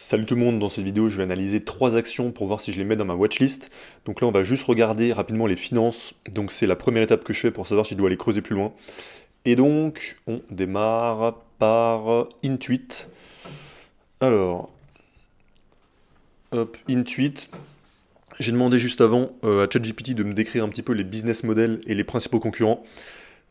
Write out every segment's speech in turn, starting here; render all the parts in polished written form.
Salut tout le monde, dans cette vidéo je vais analyser 3 actions pour voir si je les mets dans ma watchlist. Donc là on va juste regarder rapidement les finances, donc c'est la première étape que je fais pour savoir si je dois aller creuser plus loin. Et donc on démarre par Intuit. Alors, hop, Intuit. J'ai demandé juste avant à ChatGPT de me décrire un petit peu les business models et les principaux concurrents.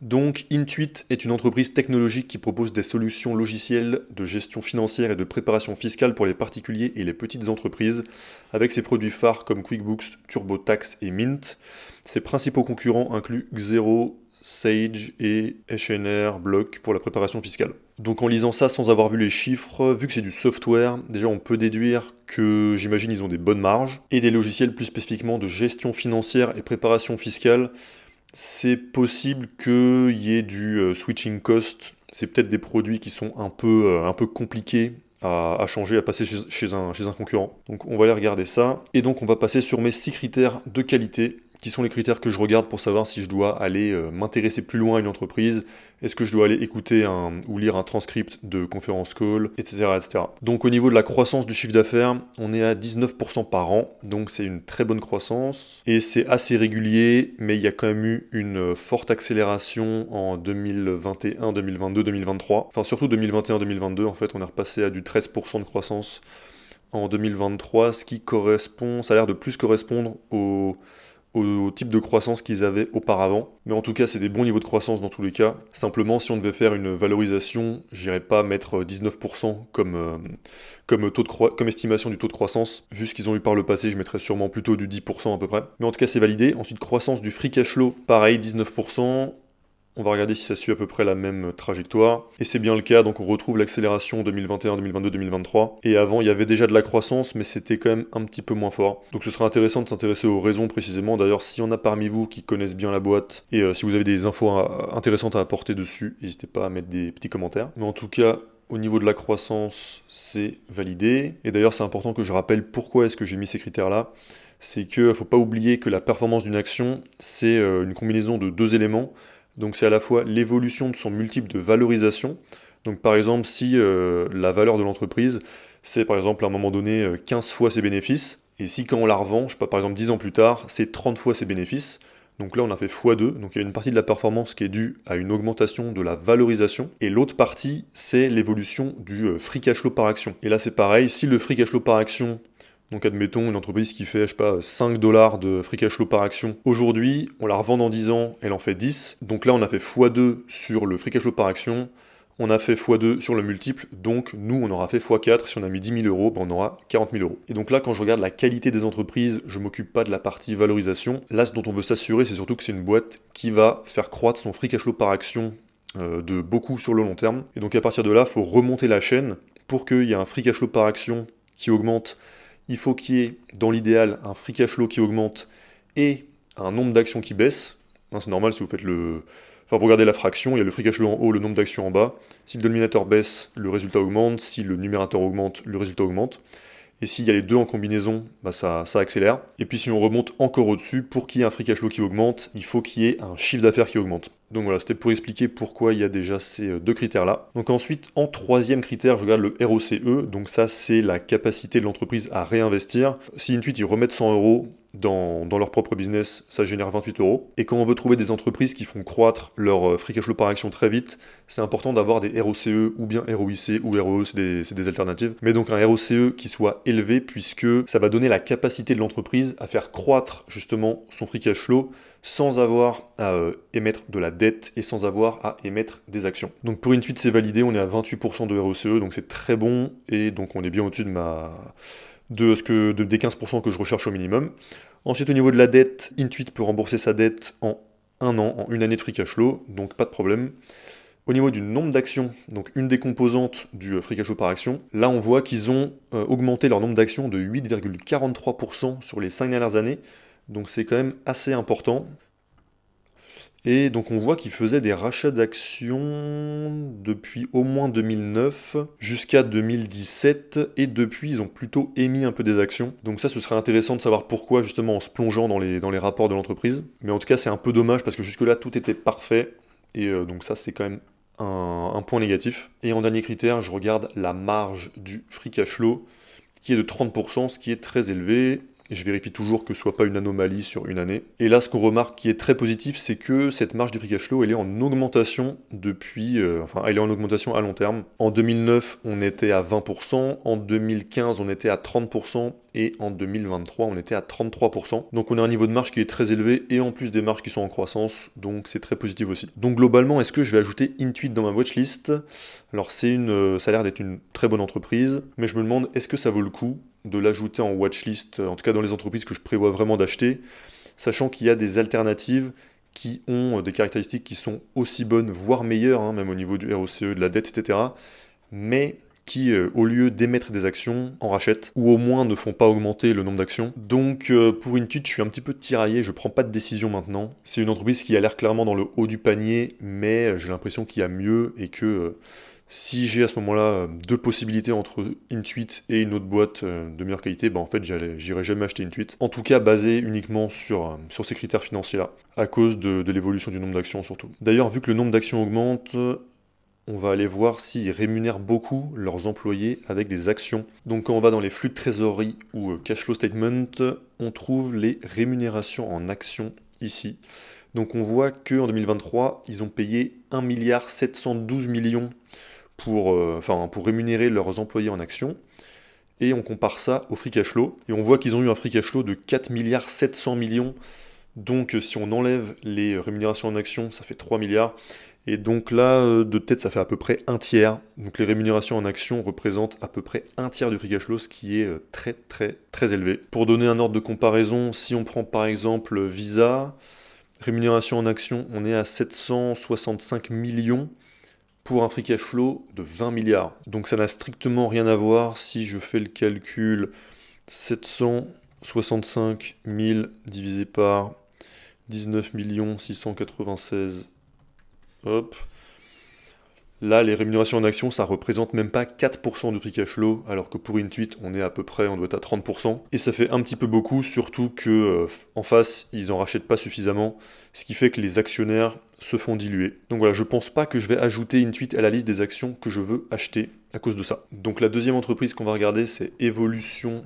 Donc, Intuit est une entreprise technologique qui propose des solutions logicielles de gestion financière et de préparation fiscale pour les particuliers et les petites entreprises, avec ses produits phares comme QuickBooks, TurboTax et Mint. Ses principaux concurrents incluent Xero, Sage et H&R Block pour la préparation fiscale. Donc en lisant ça sans avoir vu les chiffres, vu que c'est du software, déjà on peut déduire que j'imagine ils ont des bonnes marges, et des logiciels plus spécifiquement de gestion financière et préparation fiscale. C'est possible qu'il y ait du switching cost. C'est peut-être des produits qui sont un peu compliqués à changer, à passer chez un concurrent. Donc on va aller regarder ça. Et donc on va passer sur mes 6 critères de qualité, qui sont les critères que je regarde pour savoir si je dois aller m'intéresser plus loin à une entreprise, est-ce que je dois aller écouter ou lire un transcript de conférence call, etc., etc. Donc au niveau de la croissance du chiffre d'affaires, on est à 19% par an, donc c'est une très bonne croissance, et c'est assez régulier, mais il y a quand même eu une forte accélération en 2021, 2022, 2023, enfin surtout 2021, 2022, en fait on est repassé à du 13% de croissance en 2023, ce qui correspond, ça a l'air de plus correspondre au type de croissance qu'ils avaient auparavant. Mais en tout cas, c'est des bons niveaux de croissance dans tous les cas. Simplement, si on devait faire une valorisation, j'irais pas mettre 19% comme estimation du taux de croissance. Vu ce qu'ils ont eu par le passé, je mettrais sûrement plutôt du 10% à peu près. Mais en tout cas, c'est validé. Ensuite, croissance du free cash flow, pareil, 19%. On va regarder si ça suit à peu près la même trajectoire. Et c'est bien le cas, donc on retrouve l'accélération 2021, 2022, 2023. Et avant, il y avait déjà de la croissance, mais c'était quand même un petit peu moins fort. Donc ce sera intéressant de s'intéresser aux raisons précisément. D'ailleurs, s'il y en a parmi vous qui connaissent bien la boîte, et si vous avez des infos intéressantes à apporter dessus, n'hésitez pas à mettre des petits commentaires. Mais en tout cas, au niveau de la croissance, c'est validé. Et d'ailleurs, c'est important que je rappelle pourquoi est-ce que j'ai mis ces critères-là. C'est qu'il ne faut pas oublier que la performance d'une action, c'est une combinaison de 2 éléments. Donc c'est à la fois l'évolution de son multiple de valorisation. Donc par exemple, si la valeur de l'entreprise, c'est par exemple à un moment donné 15 fois ses bénéfices, et si quand on la revend, je sais pas, par exemple 10 ans plus tard, c'est 30 fois ses bénéfices, donc là on a fait x2, donc il y a une partie de la performance qui est due à une augmentation de la valorisation, et l'autre partie c'est l'évolution du free cash flow par action. Et là c'est pareil, si le free cash flow par action, donc admettons une entreprise qui fait, je sais pas, 5 dollars de free cash flow par action. Aujourd'hui, on la revend dans 10 ans, elle en fait 10. Donc là, on a fait x2 sur le free cash flow par action. On a fait x2 sur le multiple. Donc nous, on aura fait x4. Si on a mis 10 000 euros, ben, on aura 40 000 euros. Et donc là, quand je regarde la qualité des entreprises, je m'occupe pas de la partie valorisation. Là, ce dont on veut s'assurer, c'est surtout que c'est une boîte qui va faire croître son free cash flow par action de beaucoup sur le long terme. Et donc à partir de là, il faut remonter la chaîne pour qu'il y ait un free cash flow par action qui augmente. Il faut qu'il y ait, dans l'idéal, un free cash flow qui augmente et un nombre d'actions qui baisse. Hein, c'est normal si vous faites le... Enfin, vous regardez la fraction, il y a le free cash flow en haut, le nombre d'actions en bas. Si le dénominateur baisse, le résultat augmente. Si le numérateur augmente, le résultat augmente. Et s'il y a les deux en combinaison, bah ça accélère. Et puis si on remonte encore au-dessus, pour qu'il y ait un free cash flow qui augmente, il faut qu'il y ait un chiffre d'affaires qui augmente. Donc voilà, c'était pour expliquer pourquoi il y a déjà ces 2 critères-là. Donc ensuite, en 3e critère, je regarde le ROCE. Donc ça, c'est la capacité de l'entreprise à réinvestir. Si Intuit, ils remettent 100 euros dans leur propre business, ça génère 28 euros. Et quand on veut trouver des entreprises qui font croître leur free cash flow par action très vite, c'est important d'avoir des ROCE ou bien ROIC ou ROE, c'est des alternatives. Mais donc un ROCE qui soit élevé puisque ça va donner la capacité de l'entreprise à faire croître justement son free cash flow sans avoir à émettre de la dette et sans avoir à émettre des actions. Donc pour Intuit, c'est validé, on est à 28% de ROCE, donc c'est très bon, et donc on est bien au-dessus des 15% que je recherche au minimum. Ensuite, au niveau de la dette, Intuit peut rembourser sa dette en 1 an, en 1 année de free cash flow, donc pas de problème. Au niveau du nombre d'actions, donc une des composantes du free cash flow par action, là on voit qu'ils ont augmenté leur nombre d'actions de 8,43% sur les 5 dernières années, donc c'est quand même assez important. Et donc on voit qu'ils faisaient des rachats d'actions depuis au moins 2009 jusqu'à 2017, et depuis ils ont plutôt émis un peu des actions. Donc ça, ce serait intéressant de savoir pourquoi, justement en se plongeant dans les rapports de l'entreprise. Mais en tout cas c'est un peu dommage parce que jusque-là tout était parfait, et donc ça c'est quand même un point négatif. Et en dernier critère, je regarde la marge du free cash flow. qui est de 30%, ce qui est très élevé. Et je vérifie toujours que ce soit pas une anomalie sur une année. Et là, ce qu'on remarque qui est très positif, c'est que cette marge du free cash flow, elle est en augmentation depuis... elle est en augmentation à long terme. En 2009, on était à 20%, en 2015, on était à 30%, et en 2023, on était à 33%. Donc on a un niveau de marge qui est très élevé, et en plus des marges qui sont en croissance, donc c'est très positif aussi. Donc globalement, est-ce que je vais ajouter Intuit dans ma watchlist? Alors ça a l'air d'être une très bonne entreprise, mais je me demande, est-ce que ça vaut le coup de l'ajouter en watchlist, en tout cas dans les entreprises que je prévois vraiment d'acheter, sachant qu'il y a des alternatives qui ont des caractéristiques qui sont aussi bonnes, voire meilleures, hein, même au niveau du ROCE, de la dette, etc., mais qui, au lieu d'émettre des actions, en rachètent, ou au moins ne font pas augmenter le nombre d'actions. Donc pour Intuit, je suis un petit peu tiraillé, je prends pas de décision maintenant. C'est une entreprise qui a l'air clairement dans le haut du panier, mais j'ai l'impression qu'il y a mieux, et que... si j'ai à ce moment-là deux possibilités entre Intuit et une autre boîte de meilleure qualité, en fait j'irai jamais acheter Intuit. En tout cas basé uniquement sur ces critères financiers-là, à cause de l'évolution du nombre d'actions surtout. D'ailleurs, vu que le nombre d'actions augmente, on va aller voir s'ils rémunèrent beaucoup leurs employés avec des actions. Donc quand on va dans les flux de trésorerie ou cash flow statement, on trouve les rémunérations en actions ici. Donc on voit qu'en 2023, ils ont payé 1,712 milliard pour rémunérer leurs employés en actions. Et on compare ça au free cash flow. Et on voit qu'ils ont eu un free cash flow de 4,7 milliards. Donc si on enlève les rémunérations en actions, ça fait 3 milliards. Et donc là, de tête, ça fait à peu près un tiers. Donc les rémunérations en actions représentent à peu près un tiers du free cash flow, ce qui est très très très élevé. Pour donner un ordre de comparaison, si on prend par exemple Visa, rémunération en actions, on est à 765 millions pour un free cash flow de 20 milliards. Donc ça n'a strictement rien à voir si je fais le calcul 765 000 divisé par 19 696. Hop. Là, les rémunérations en actions, ça représente même pas 4% du free cash flow, alors que pour Intuit, on est à peu près, on doit être à 30%. Et ça fait un petit peu beaucoup, surtout que en face, ils en rachètent pas suffisamment, ce qui fait que les actionnaires se font diluer. Donc voilà, je pense pas que je vais ajouter Intuit à la liste des actions que je veux acheter à cause de ça. Donc la deuxième entreprise qu'on va regarder, c'est Evolution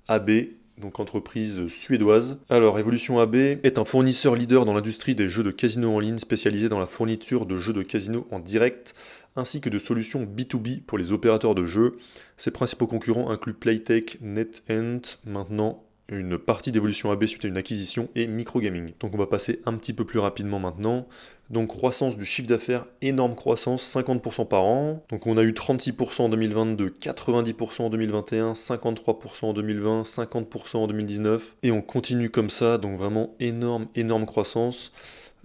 AB. Donc entreprise suédoise. Alors Evolution AB est un fournisseur leader dans l'industrie des jeux de casino en ligne spécialisé dans la fourniture de jeux de casino en direct ainsi que de solutions B2B pour les opérateurs de jeux. Ses principaux concurrents incluent Playtech, NetEnt, maintenant une partie d'Evolution AB suite à une acquisition, et Microgaming. Donc on va passer un petit peu plus rapidement maintenant. Donc croissance du chiffre d'affaires, énorme croissance, 50% par an. Donc on a eu 36% en 2022, 90% en 2021, 53% en 2020, 50% en 2019. Et on continue comme ça, donc vraiment énorme croissance.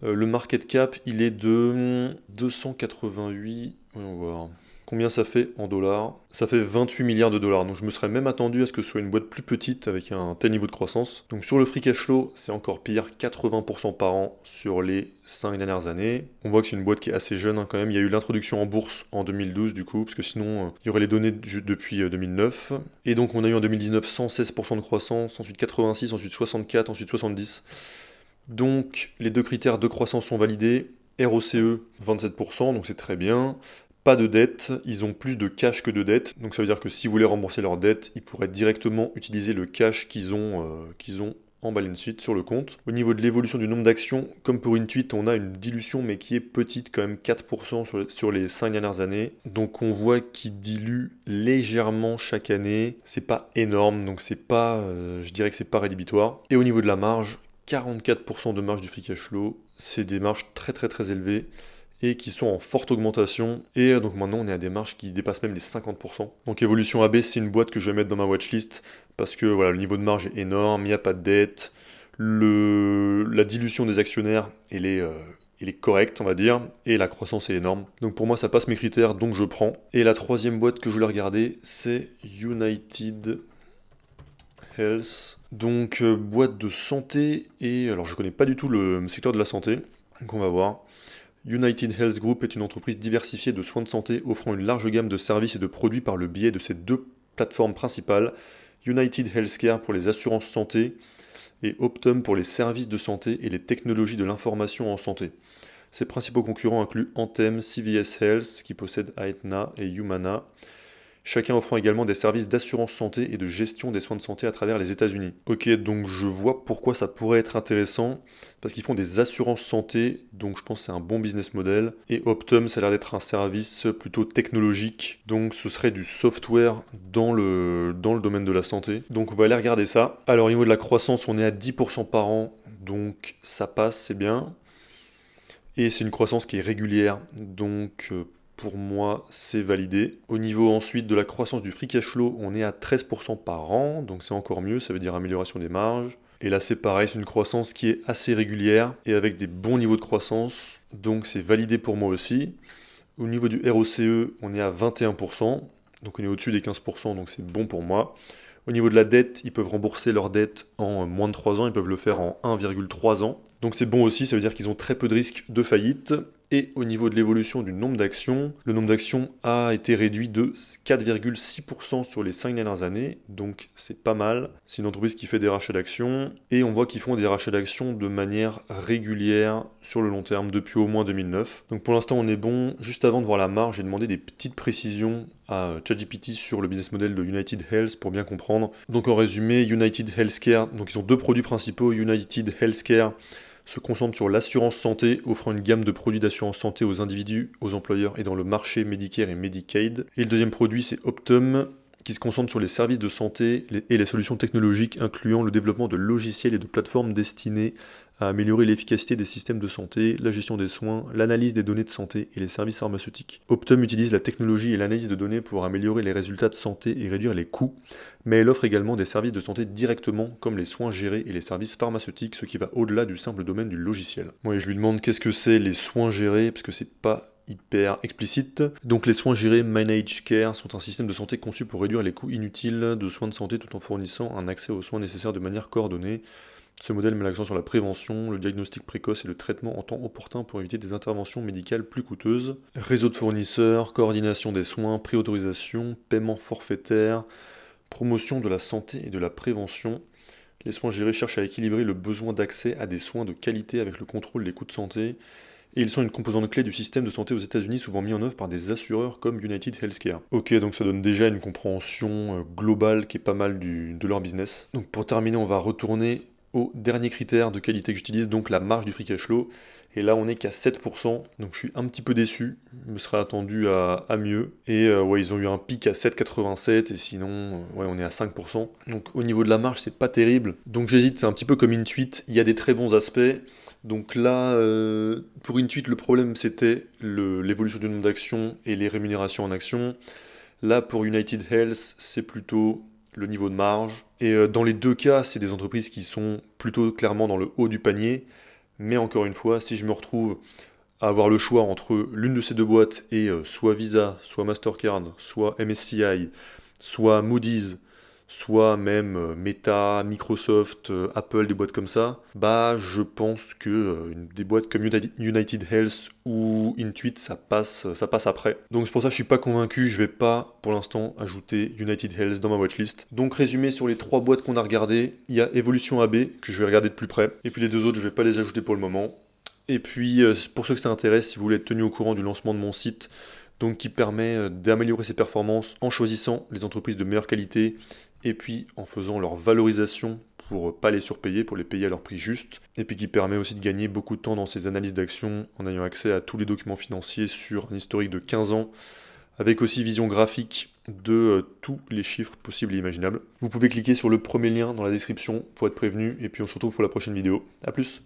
Le market cap, il est de 288... Voyons voir. Combien ça fait en dollars? Ça fait 28 milliards de dollars. Donc je me serais même attendu à ce que ce soit une boîte plus petite avec un tel niveau de croissance. Donc sur le free cash flow, c'est encore pire, 80% par an sur les 5 dernières années. On voit que c'est une boîte qui est assez jeune quand même. Il y a eu l'introduction en bourse en 2012 du coup, parce que sinon il y aurait les données depuis 2009. Et donc on a eu en 2019 116% de croissance, ensuite 86, ensuite 64, ensuite 70. Donc les deux critères de croissance sont validés. ROCE 27%, donc c'est très bien. Pas de dette, ils ont plus de cash que de dette, donc ça veut dire que s'ils voulaient rembourser leur dette, ils pourraient directement utiliser le cash qu'ils ont en balance sheet sur le compte. Au niveau de l'évolution du nombre d'actions, comme pour Intuit, on a une dilution mais qui est petite, quand même 4% sur les 5 dernières années. Donc on voit qu'ils diluent légèrement chaque année, c'est pas énorme, donc c'est pas, je dirais que c'est pas rédhibitoire. Et au niveau de la marge, 44% de marge du free cash flow, c'est des marges très très très élevées et qui sont en forte augmentation. Et donc maintenant, on est à des marges qui dépassent même les 50%. Donc Evolution AB, c'est une boîte que je vais mettre dans ma watchlist parce que voilà, le niveau de marge est énorme, il n'y a pas de dette, la dilution des actionnaires, elle est correcte, on va dire, et la croissance est énorme. Donc pour moi, ça passe mes critères, donc je prends. Et la troisième boîte que je voulais regarder, c'est United Health. Donc boîte de santé, et alors je connais pas du tout le secteur de la santé, donc on va voir. United Health Group est une entreprise diversifiée de soins de santé offrant une large gamme de services et de produits par le biais de ses deux plateformes principales, United Healthcare pour les assurances santé et Optum pour les services de santé et les technologies de l'information en santé. Ses principaux concurrents incluent Anthem, CVS Health qui possède Aetna et Humana. chacun offrant également des services d'assurance santé et de gestion des soins de santé à travers les États-Unis. Ok, donc je vois pourquoi ça pourrait être intéressant, parce qu'ils font des assurances santé, donc je pense que c'est un bon business model. Et Optum, ça a l'air d'être un service plutôt technologique, donc ce serait du software dans le domaine de la santé. Donc on va aller regarder ça. Alors au niveau de la croissance, on est à 10% par an, donc ça passe, c'est bien. Et c'est une croissance qui est régulière, donc pour moi c'est validé. Au niveau ensuite de la croissance du free cash flow, on est à 13% par an, donc c'est encore mieux, ça veut dire amélioration des marges. Et là c'est pareil, c'est une croissance qui est assez régulière et avec des bons niveaux de croissance, donc c'est validé pour moi aussi. Au niveau du ROCE, on est à 21%, donc on est au-dessus des 15%, donc c'est bon pour moi. Au niveau de la dette, ils peuvent rembourser leur dette en moins de 3 ans, ils peuvent le faire en 1,3 ans. Donc c'est bon aussi, ça veut dire qu'ils ont très peu de risques de faillite. Et au niveau de l'évolution du nombre d'actions, le nombre d'actions a été réduit de 4,6% sur les 5 dernières années, donc c'est pas mal. C'est une entreprise qui fait des rachats d'actions, et on voit qu'ils font des rachats d'actions de manière régulière sur le long terme, depuis au moins 2009. Donc pour l'instant on est bon. Juste avant de voir la marge, j'ai demandé des petites précisions à ChatGPT sur le business model de United Health pour bien comprendre. Donc en résumé, United Healthcare, donc ils ont deux produits principaux. United Healthcare se concentre sur l'assurance santé, offrant une gamme de produits d'assurance santé aux individus, aux employeurs et dans le marché Medicare et Medicaid. Et le deuxième produit, c'est Optum, qui se concentre sur les services de santé et les solutions technologiques, incluant le développement de logiciels et de plateformes destinées à améliorer l'efficacité des systèmes de santé, la gestion des soins, l'analyse des données de santé et les services pharmaceutiques. Optum utilise la technologie et l'analyse de données pour améliorer les résultats de santé et réduire les coûts, mais elle offre également des services de santé directement, comme les soins gérés et les services pharmaceutiques, ce qui va au-delà du simple domaine du logiciel. Moi, je lui demande qu'est-ce que c'est les soins gérés, parce que c'est pas hyper explicite. Donc les soins gérés Managed Care sont un système de santé conçu pour réduire les coûts inutiles de soins de santé tout en fournissant un accès aux soins nécessaires de manière coordonnée. Ce modèle met l'accent sur la prévention, le diagnostic précoce et le traitement en temps opportun pour éviter des interventions médicales plus coûteuses. Réseau de fournisseurs, coordination des soins, préautorisation, paiement forfaitaire, promotion de la santé et de la prévention. Les soins gérés cherchent à équilibrer le besoin d'accès à des soins de qualité avec le contrôle des coûts de santé. Et ils sont une composante clé du système de santé aux États-Unis, souvent mis en œuvre par des assureurs comme United Healthcare. Ok, donc ça donne déjà une compréhension globale qui est pas mal de leur business. Donc pour terminer, on va retourner au dernier critère de qualité que j'utilise, donc la marge du free cash flow. Et là, on n'est qu'à 7%, donc je suis un petit peu déçu. Je me serais attendu à mieux. Et ouais, ils ont eu un pic à 7,87 et sinon, ouais, on est à 5%. Donc au niveau de la marge, c'est pas terrible. Donc j'hésite, c'est un petit peu comme Intuit. Il y a des très bons aspects. Donc là, pour Intuit, le problème c'était l'évolution du nombre d'actions et les rémunérations en actions. Là, pour United Health, c'est plutôt le niveau de marge. Et dans les deux cas, c'est des entreprises qui sont plutôt clairement dans le haut du panier. Mais encore une fois, si je me retrouve à avoir le choix entre l'une de ces deux boîtes et soit Visa, soit Mastercard, soit MSCI, soit Moody's, soit même Meta, Microsoft, Apple, des boîtes comme ça, bah je pense que des boîtes comme United Health ou Intuit, ça passe après. Donc c'est pour ça que je suis pas convaincu, je vais pas pour l'instant ajouter United Health dans ma watchlist. Donc résumé sur les trois boîtes qu'on a regardées, il y a Evolution AB que je vais regarder de plus près, et puis les deux autres je vais pas les ajouter pour le moment. Et puis pour ceux que ça intéresse, si vous voulez être tenu au courant du lancement de mon site, donc qui permet d'améliorer ses performances en choisissant les entreprises de meilleure qualité et puis en faisant leur valorisation pour pas les surpayer, pour les payer à leur prix juste, et puis qui permet aussi de gagner beaucoup de temps dans ses analyses d'actions en ayant accès à tous les documents financiers sur un historique de 15 ans, avec aussi vision graphique de tous les chiffres possibles et imaginables. Vous pouvez cliquer sur le premier lien dans la description pour être prévenu, et puis on se retrouve pour la prochaine vidéo. A plus!